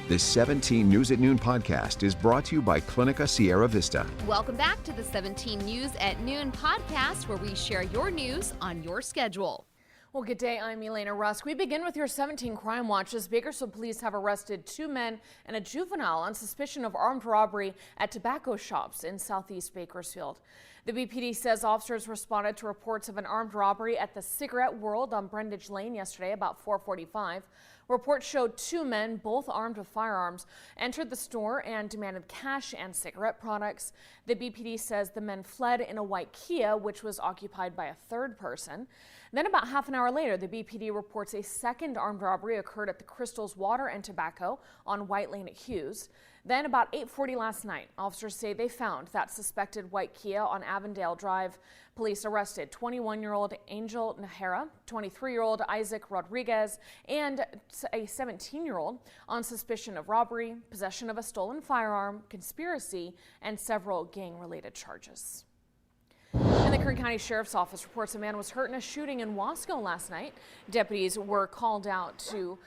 This 17 News at Noon podcast is brought to you by Clinica Sierra Vista. Welcome back to the 17 News at Noon podcast, where we share your news on your schedule. Well, good day. I'm Elena Rusk. We begin with your 17 crime watches. Bakersfield police have arrested 2 men and a juvenile on suspicion of armed robbery at tobacco shops in southeast Bakersfield. The BPD says officers responded to reports of an armed robbery at the Cigarette World on Brendage Lane yesterday about 4:45. Reports showed 2 men, both armed with firearms, entered the store and demanded cash and cigarette products. The BPD says the men fled in a white Kia, which was occupied by a third person. Then about half an hour later, the BPD reports a second armed robbery occurred at the Crystal's Water and Tobacco on White Lane at Hughes. Then about 8:40 last night, officers say they found that suspected white Kia on Avondale Drive. Police arrested 21-year-old Angel Nahara, 23-year-old Isaac Rodriguez, and a 17-year-old on suspicion of robbery, possession of a stolen firearm, conspiracy, and several gang-related charges. And the Kern County Sheriff's Office reports a man was hurt in a shooting in Wasco last night. Deputies were called out to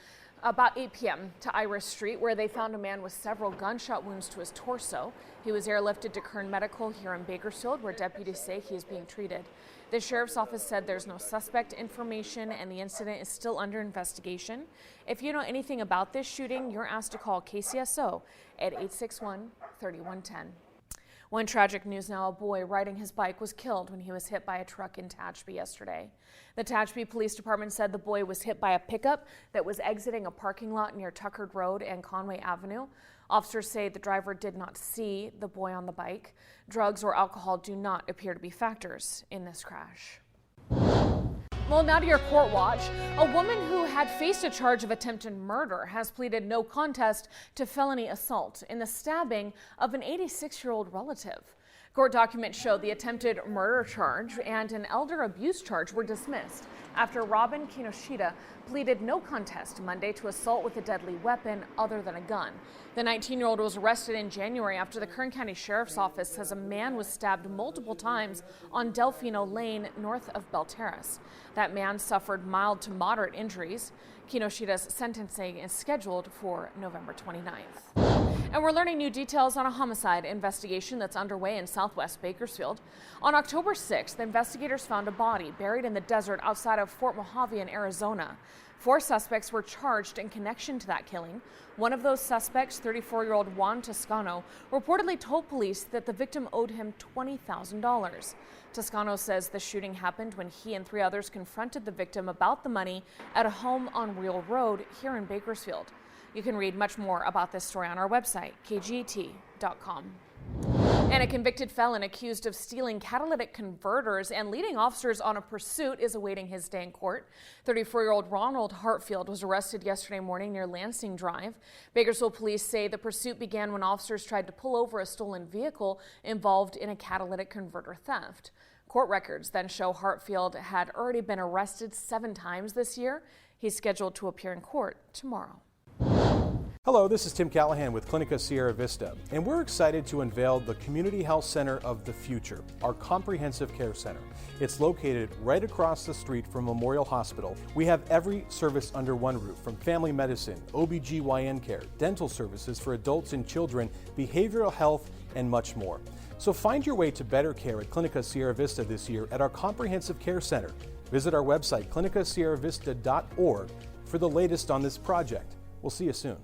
about 8 p.m. to Iris Street, where they found a man with several gunshot wounds to his torso. He was airlifted to Kern Medical here in Bakersfield, where deputies say he is being treated. The Sheriff's Office said there's no suspect information and the incident is still under investigation. If you know anything about this shooting, you're asked to call KCSO at 861-3110. One tragic news now, a boy riding his bike was killed when he was hit by a truck in Tehachapi yesterday. The Tehachapi Police Department said the boy was hit by a pickup that was exiting a parking lot near Tuckard Road and Conway Avenue. Officers say the driver did not see the boy on the bike. Drugs or alcohol do not appear to be factors in this crash. Well, now to your court watch. A woman who had faced a charge of attempted murder has pleaded no contest to felony assault in the stabbing of an 86-year-old relative. Court documents show the attempted murder charge and an elder abuse charge were dismissed after Robin Kinoshita pleaded no contest Monday to assault with a deadly weapon other than a gun. The 19-year-old was arrested in January after the Kern County Sheriff's Office says a man was stabbed multiple times on Delfino Lane north of Bell Terrace. That man suffered mild to moderate injuries. Kinoshita's sentencing is scheduled for November 29th. And we're learning new details on a homicide investigation that's underway in southwest Bakersfield. On October 6th, investigators found a body buried in the desert outside of Fort Mojave in Arizona. 4 suspects were charged in connection to that killing. One of those suspects, 34-year-old Juan Toscano, reportedly told police that the victim owed him $20,000. Toscano says the shooting happened when he and 3 others confronted the victim about the money at a home on Real Road here in Bakersfield. You can read much more about this story on our website, kget.com. And a convicted felon accused of stealing catalytic converters and leading officers on a pursuit is awaiting his day in court. 34-year-old Ronald Hartfield was arrested yesterday morning near Lansing Drive. Bakersfield police say the pursuit began when officers tried to pull over a stolen vehicle involved in a catalytic converter theft. Court records then show Hartfield had already been arrested 7 times this year. He's scheduled to appear in court tomorrow. Hello, this is Tim Callahan with Clinica Sierra Vista, and we're excited to unveil the Community Health Center of the Future, our comprehensive care center. It's located right across the street from Memorial Hospital. We have every service under one roof, from family medicine, OBGYN care, dental services for adults and children, behavioral health, and much more. So find your way to better care at Clinica Sierra Vista this year at our comprehensive care center. Visit our website, clinicasierravista.org, for the latest on this project. We'll see you soon.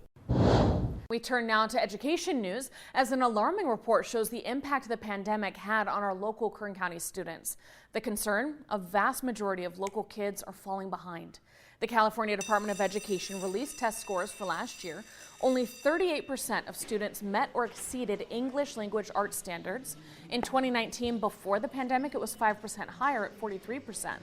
We turn now to education news as an alarming report shows the impact the pandemic had on our local Kern County students. The concern, a vast majority of local kids are falling behind. The California Department of Education released test scores for last year. Only 38% of students met or exceeded English language arts standards. In 2019, before the pandemic, it was 5% higher at 43%.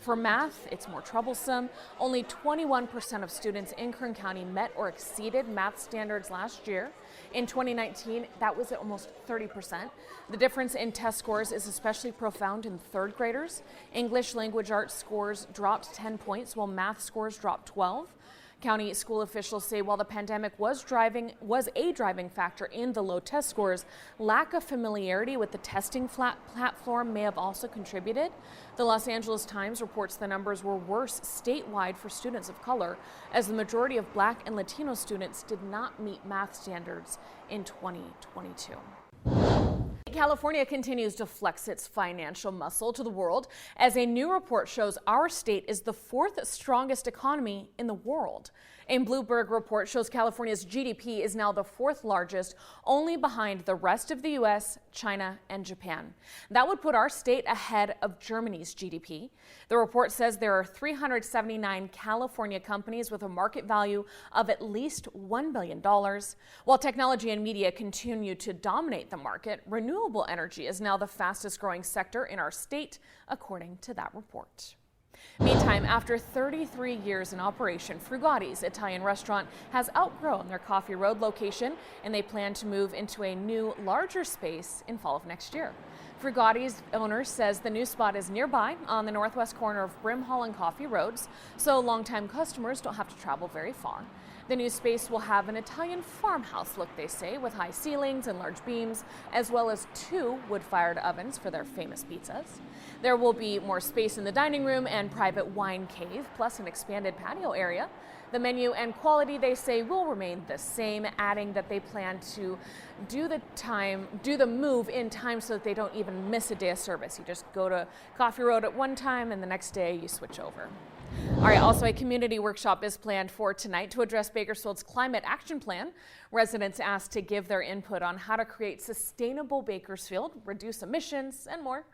For math, it's more troublesome. Only 21% of students in Kern County met or exceeded math standards last year. In 2019, that was at almost 30%. The difference in test scores is especially profound in 3rd graders. English language arts scores dropped 10 points, while math scores dropped 12. County school officials say while the pandemic was a driving factor in the low test scores, lack of familiarity with the testing platform may have also contributed. The Los Angeles Times reports the numbers were worse statewide for students of color, as the majority of Black and Latino students did not meet math standards in 2022. California continues to flex its financial muscle to the world as a new report shows our state is the fourth strongest economy in the world. A Bloomberg report shows California's GDP is now the fourth largest, only behind the rest of the U.S., China, and Japan. That would put our state ahead of Germany's GDP. The report says there are 379 California companies with a market value of at least $1 billion. While technology and media continue to dominate the market, renewable energy is now the fastest growing sector in our state, according to that report. Meantime, after 33 years in operation, Frugatti's Italian restaurant has outgrown their Coffee Road location, and they plan to move into a new, larger space in fall of next year. Frugatti's owner says the new spot is nearby on the northwest corner of Brimhall and Coffee Roads, so longtime customers don't have to travel very far. The new space will have an Italian farmhouse look, they say, with high ceilings and large beams, as well as 2 wood-fired ovens for their famous pizzas. There will be more space in the dining room and private wine cave, plus an expanded patio area. The menu and quality, they say, will remain the same, adding that they plan to do the move in time so that they don't even miss a day of service. You just go to Coffee Road at one time and the next day you switch over. All right, also a community workshop is planned for tonight to address Bakersfield's climate action plan. Residents asked to give their input on how to create sustainable Bakersfield, reduce emissions, and more.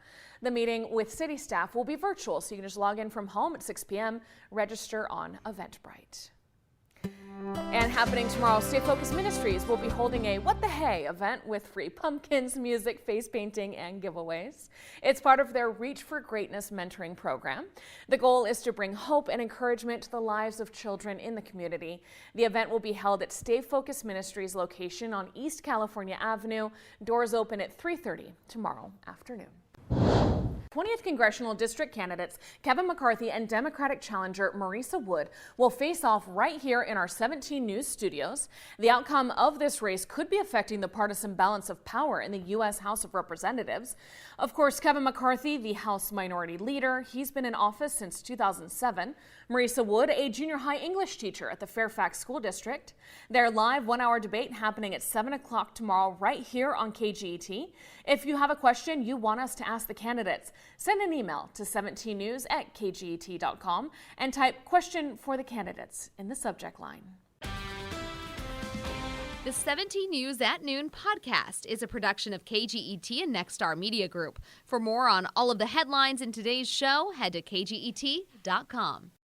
The meeting with city staff will be virtual, so you can just log in from home at 6 p.m., register on Eventbrite. And happening tomorrow, Stay Focused Ministries will be holding a What the Hey event with free pumpkins, music, face painting, and giveaways. It's part of their Reach for Greatness mentoring program. The goal is to bring hope and encouragement to the lives of children in the community. The event will be held at Stay Focused Ministries location on East California Avenue. Doors open at 3:30 tomorrow afternoon. 20th Congressional District candidates Kevin McCarthy and Democratic challenger Marisa Wood will face off right here in our 17 News studios. The outcome of this race could be affecting the partisan balance of power in the U.S. House of Representatives. Of course, Kevin McCarthy, the House Minority Leader, he's been in office since 2007. Marisa Wood, a junior high English teacher at the Fairfax School District. Their live one-hour debate happening at 7 o'clock tomorrow right here on KGET. If you have a question you want us to ask the candidates, send an email to 17news@kget.com and type "question for the candidates" in the subject line. The 17 News at Noon podcast is a production of KGET and Nexstar Media Group. For more on all of the headlines in today's show, head to kget.com.